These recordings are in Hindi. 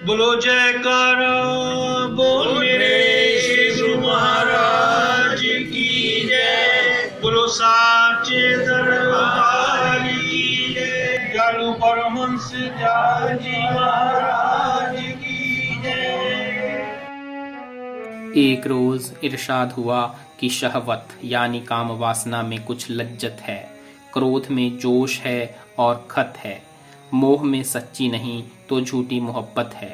बोलो जयकारा बोल मेरे श्री गुरु महाराज की जय। बोलो साचे दरबार की जय। जालू परमहंस जी महाराज की जय। एक रोज इरशाद हुआ कि शहवत यानी काम वासना में कुछ लज्जत है, क्रोध में जोश है और खत है, मोह में सच्ची नहीं तो झूठी मोहब्बत है,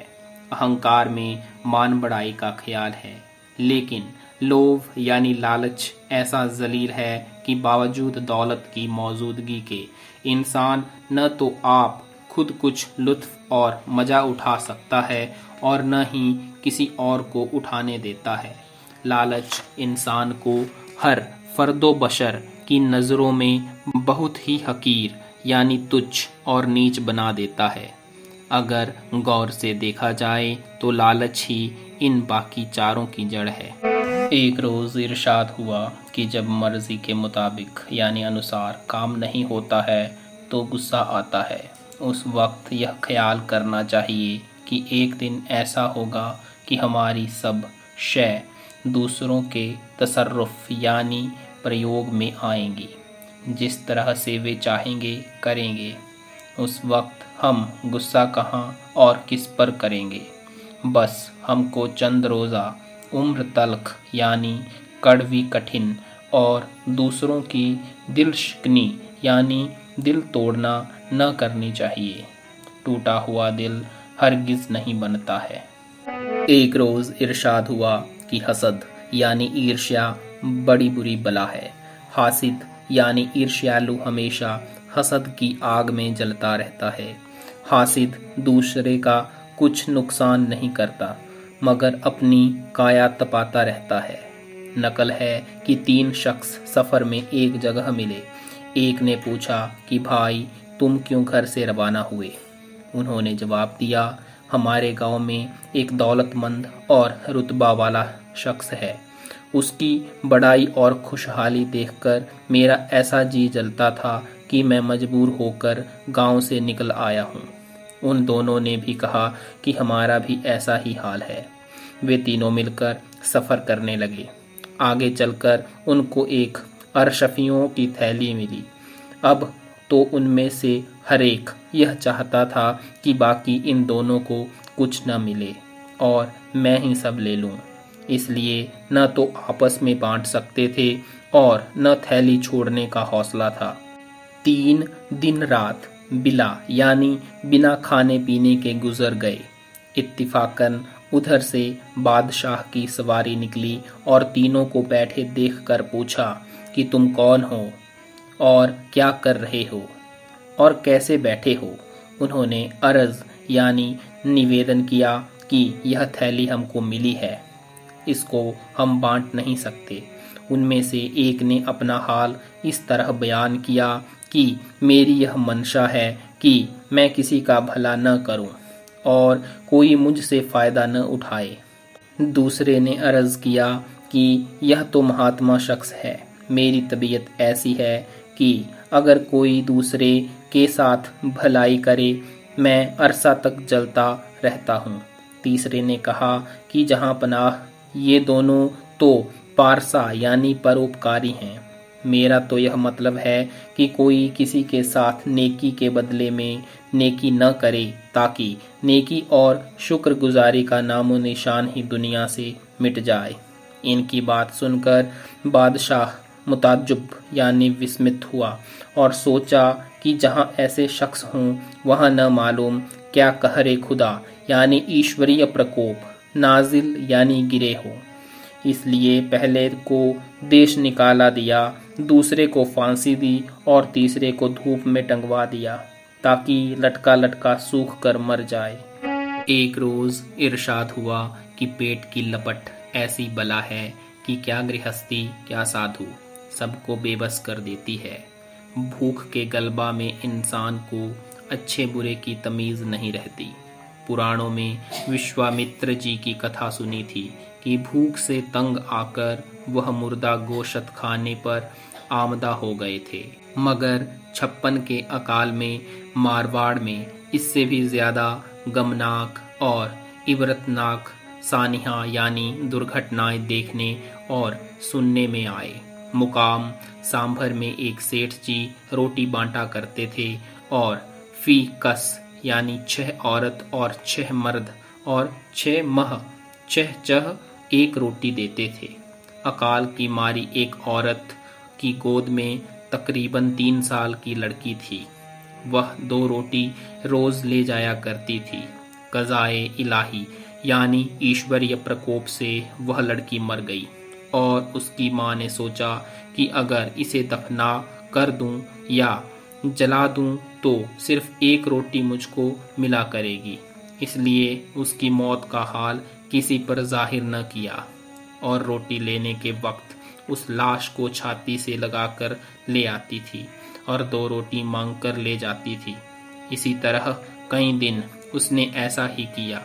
अहंकार में मान बढ़ाई का ख्याल है, लेकिन लोभ यानी लालच ऐसा जलील है कि बावजूद दौलत की मौजूदगी के इंसान न तो आप खुद कुछ लुत्फ और मजा उठा सकता है और न ही किसी और को उठाने देता है। लालच इंसान को हर फर्दो बशर की नज़रों में बहुत ही हकीर यानी तुच्छ और नीच बना देता है। अगर गौर से देखा जाए तो लालच ही इन बाकी चारों की जड़ है। एक रोज इरशाद हुआ कि जब मर्जी के मुताबिक यानी अनुसार काम नहीं होता है तो गुस्सा आता है। उस वक्त यह ख्याल करना चाहिए कि एक दिन ऐसा होगा कि हमारी सब शय दूसरों के तसर्रुफ यानी प्रयोग में आएंगी, जिस तरह से वे चाहेंगे करेंगे। उस वक्त हम गुस्सा कहाँ और किस पर करेंगे। बस हमको चंद रोज़ा उम्र तल्ख यानी कड़वी कठिन और दूसरों की दिल शिकनी यानी दिल तोड़ना न करनी चाहिए। टूटा हुआ दिल हरगिज नहीं बनता है। एक रोज इरशाद हुआ कि हसद यानी ईर्ष्या बड़ी बुरी बला है। हासिद यानी ईर्ष्यालु हमेशा हसद की आग में जलता रहता है। हासिद दूसरे का कुछ नुकसान नहीं करता मगर अपनी काया तपाता रहता है। नकल है कि 3 शख्स सफर में एक जगह मिले। एक ने पूछा कि भाई तुम क्यों घर से रवाना हुए। उन्होंने जवाब दिया, हमारे गांव में एक दौलतमंद और रुतबा वाला शख्स है। उसकी बड़ाई और खुशहाली देखकर मेरा ऐसा जी जलता था कि मैं मजबूर होकर गांव से निकल आया हूँ। उन दोनों ने भी कहा कि हमारा भी ऐसा ही हाल है। वे तीनों मिलकर सफ़र करने लगे। आगे चलकर उनको एक अरशफियों की थैली मिली। अब तो उनमें से हर एक यह चाहता था कि बाकी इन दोनों को कुछ न मिले और मैं ही सब ले लूं। इसलिए न तो आपस में बांट सकते थे और न थैली छोड़ने का हौसला था। 3 दिन रात बिला यानी बिना खाने पीने के गुजर गए। इत्तिफाकन उधर से बादशाह की सवारी निकली और तीनों को बैठे देखकर पूछा कि तुम कौन हो और क्या कर रहे हो और कैसे बैठे हो। उन्होंने अर्ज यानी निवेदन किया कि यह थैली हमको मिली है, इसको हम बांट नहीं सकते। उनमें से एक ने अपना हाल इस तरह बयान किया कि मेरी यह मंशा है कि मैं किसी का भला न करूं और कोई मुझसे फ़ायदा न उठाए। दूसरे ने अर्ज़ किया कि यह तो महात्मा शख्स है। मेरी तबीयत ऐसी है कि अगर कोई दूसरे के साथ भलाई करे मैं अरसा तक जलता रहता हूँ। तीसरे ने कहा कि जहाँ पनाह, ये दोनों तो पारसा यानी परोपकारी हैं। मेरा तो यह मतलब है कि कोई किसी के साथ नेकी के बदले में नेकी न करे ताकि नेकी और शुक्रगुजारी का नामो निशान ही दुनिया से मिट जाए। इनकी बात सुनकर बादशाह मुताज्जुब यानी विस्मित हुआ और सोचा कि जहाँ ऐसे शख्स हों वहाँ न मालूम क्या कहरे खुदा यानी ईश्वरीय प्रकोप नाजिल यानी गिरे हो। इसलिए पहले को देश निकाला दिया, दूसरे को फांसी दी और तीसरे को धूप में टंगवा दिया ताकि लटका लटका सूख कर मर जाए। एक रोज इरशाद हुआ कि पेट की लपट ऐसी बला है कि क्या गृहस्थी क्या साधु सबको बेबस कर देती है। भूख के गलबा में इंसान को अच्छे बुरे की तमीज़ नहीं रहती। पुराणों में विश्वामित्र जी की कथा सुनी थी कि भूख से तंग आकर वह मुर्दा गोश्त खाने पर आमदा हो गए थे, मगर 56 के अकाल में मारवाड़ में इससे भी ज्यादा गमनाक और इबरतनाक सानिहा यानी दुर्घटनाएं देखने और सुनने में आए। मुकाम सांभर में एक सेठ जी रोटी बांटा करते थे और फी कस यानी 6 औरत और 6 मर्द और 6 मह 6 चह एक रोटी देते थे। अकाल की मारी एक औरत की गोद में तकरीबन 3 साल की लड़की थी। वह 2 रोटी रोज ले जाया करती थी। कज़ाए इलाही यानी ईश्वरीय प्रकोप से वह लड़की मर गई और उसकी माँ ने सोचा कि अगर इसे दफना कर दूं या जला दूं तो सिर्फ एक रोटी मुझको मिला करेगी। इसलिए उसकी मौत का हाल किसी पर जाहिर न किया और रोटी लेने के वक्त उस लाश को छाती से लगाकर ले आती थी और 2 रोटी मांगकर ले जाती थी। इसी तरह कई दिन उसने ऐसा ही किया।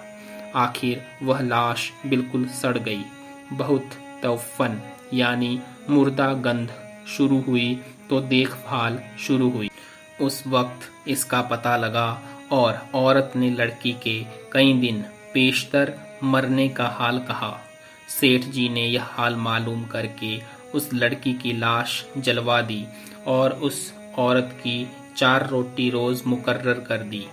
आखिर वह लाश बिल्कुल सड़ गई। बहुत तौफन यानी मुर्दा गंध शुरू हुई तो देखभाल शुरू हुई। उस वक्त इसका पता लगा और औरत ने लड़की के कई दिन पेशतर मरने का हाल कहा। सेठ जी ने यह हाल मालूम करके उस लड़की की लाश जलवा दी और उस औरत की 4 रोटी रोज मुकर्रर कर दी।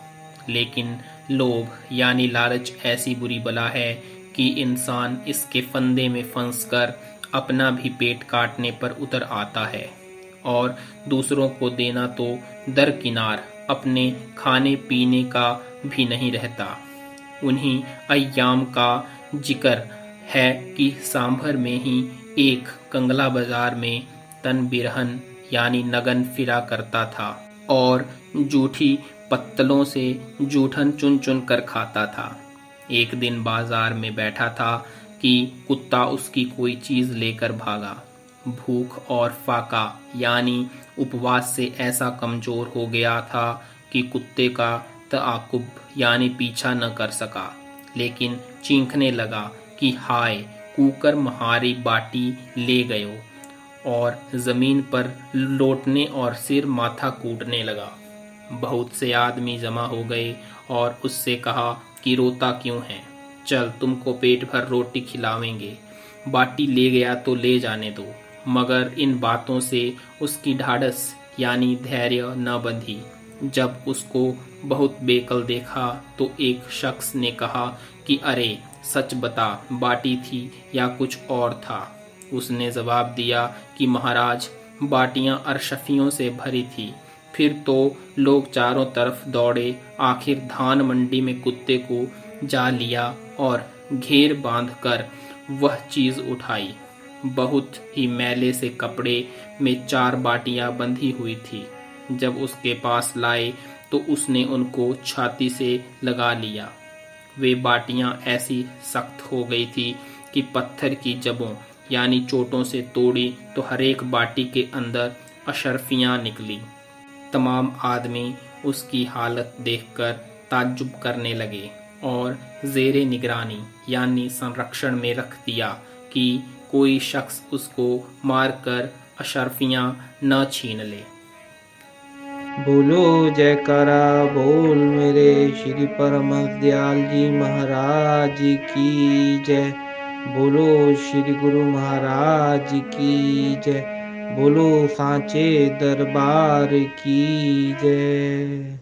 लेकिन लोभ यानी लालच ऐसी बुरी बला है कि इंसान इसके फंदे में फंसकर अपना भी पेट काटने पर उतर आता है और दूसरों को देना तो दरकिनार अपने खाने पीने का भी नहीं रहता। उन्हीं अय्याम का जिक्र है कि सांभर में ही एक कंगला बाजार में तन बिरहन यानी नगन फिरा करता था और जूठी पत्तलों से जूठन चुन चुन कर खाता था। एक दिन बाजार में बैठा था कि कुत्ता उसकी कोई चीज लेकर भागा। भूख और फाका यानी उपवास से ऐसा कमजोर हो गया था कि कुत्ते का तआकुब यानी पीछा न कर सका, लेकिन चीखने लगा कि हाय कूकर महारी बाटी ले गयो और जमीन पर लौटने और सिर माथा कूटने लगा। बहुत से आदमी जमा हो गए और उससे कहा कि रोता क्यों है, चल तुमको पेट भर रोटी खिलावेंगे, बाटी ले गया तो ले जाने दो। मगर इन बातों से उसकी ढाढ़स यानी धैर्य न बंधी। जब उसको बहुत बेकल देखा तो एक शख्स ने कहा कि अरे सच बता, बाटी थी या कुछ और था। उसने जवाब दिया कि महाराज बाटियां अरशफियों से भरी थी। फिर तो लोग चारों तरफ दौड़े। आखिर धान मंडी में कुत्ते को जा लिया और घेर बांधकर वह चीज उठाई। बहुत ही मैले से कपड़े में 4 बाटियां बंधी हुई थी। जब उसके पास लाए तो उसने उनको छाती से लगा लिया। वे बाटियां ऐसी सख्त हो गई थी कि पत्थर की जबों यानी चोटों से तोड़ी तो हर एक बाटी के अंदर अशर्फियां निकली। तमाम आदमी उसकी हालत देखकर ताज्जुब करने लगे और जेरे निगरानी यानी संरक्षण में रख दिया कि कोई शख्स उसको मारकर अशर्फियां न छीन ले। बोलो जयकारा बोल मेरे श्री परम दयाल जी महाराज की जय। बोलो श्री गुरु महाराज की जय। बोलो सांचे दरबार की जय।